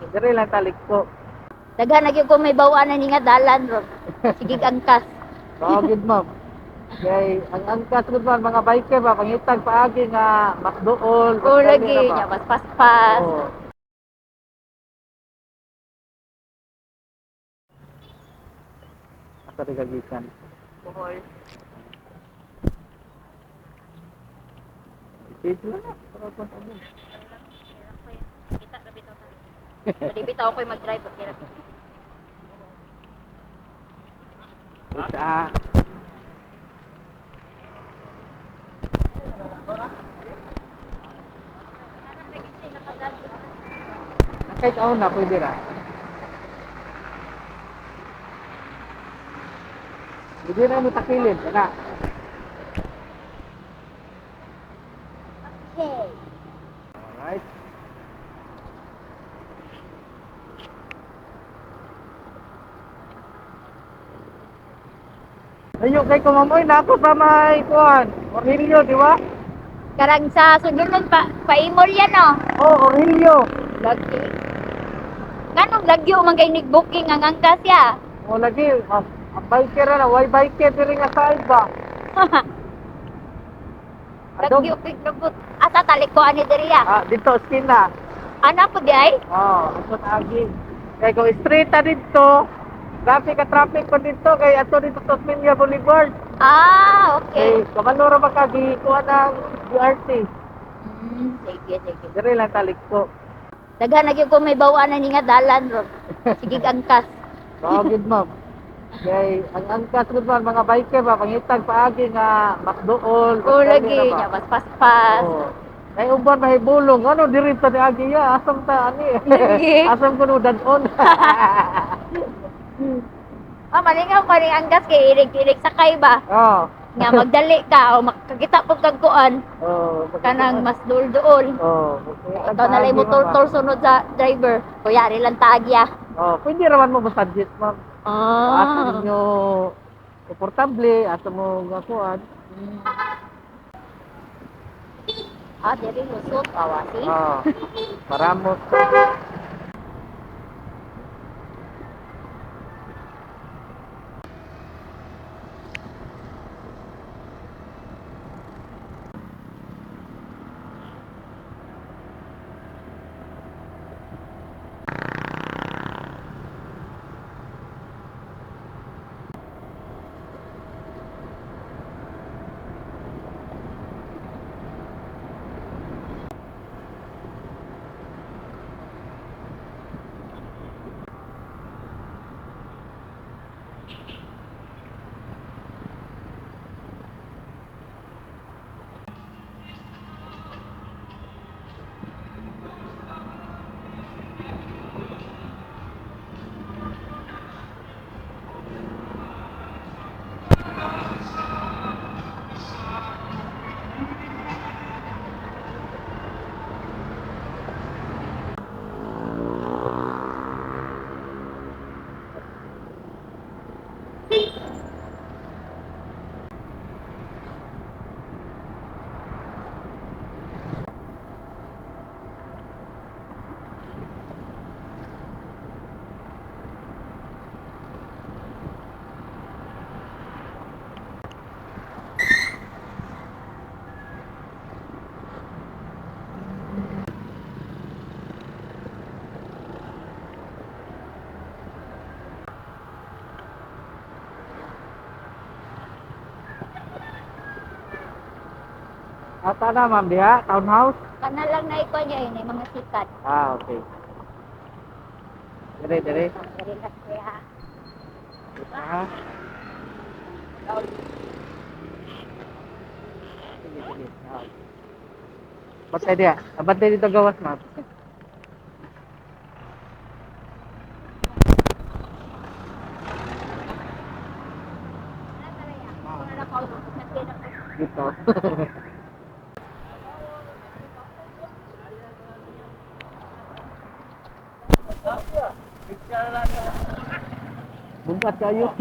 Dire lang talik po. Daghan na gyud ko may bawanan ni nga dalan ro. Sige angkas. Oo, good ma'am. Kay ang angkas gud man mga biker ba pangitag paagi nga makduol, O lagi nya mas paspas. Oo. Asa di kagikan. Bohol. Ito na. Para pa ano. Kita ra bitaw ta. Pwede bitaw ko mag-drive pag kira. Isa. Kahit ako na, pwede ra. Pwede na mo takilin. Kana. Okay. Alright. Ayun kay kumamoy na ako sa may kuhan. Orhilyo, di ba? Karang sa sunduton pa imol yan no. Oh, Orhilyo. Lagi. Kanong lagyo man kay booking ang angkas ya. O lagi, ang biker na, why biker diri nga side ba? Adong, Lagyo piglubot. Asa taliko ani diri ya. dito skina. Ana po di ay? Ito agi. Kaya kung straight na dito, traffic pa dito, kaya ato dito sa Tasmania Boulevard. Okay. Kamanora makagi kuha ng BRT. Sige, sige. Dire lang talik po. Daghan na gyud ko may bawanan ni nga dalan ro. Sige angkas. Oo, good ma'am. Kay ang angkas gud man mga biker ba pangitag paagi nga makduol. O lagi nya mas paspas. Oo. Kay uban mahibulong, ano diri ta ni agi ya, asam ta ani. Lagi. Asam kuno dadon. Maningaw pa rin angkas kay irig-irig sakay ba? Oo. Nga magdali ka o makakita po kagkuan. Oo. Kanang mas duol-duol. Oo. Ikaw na lang mo tur sunod sa driver. Kuyari lang tagya. Oh, pwede raman mo budget, ma'am. Asa ninyo komportable, asa mo nga kuan. Diri lusot awasi. Paramot. Ata na, ma'am, diha? Townhouse? Kana lang na ikaw niya yun, mga sikat. Okay. Dire, dire. Diri lang kuya. Ah, sige, sige. Batay diha. Batay dito gawas, ma'am. Dito. Bungkat kayo.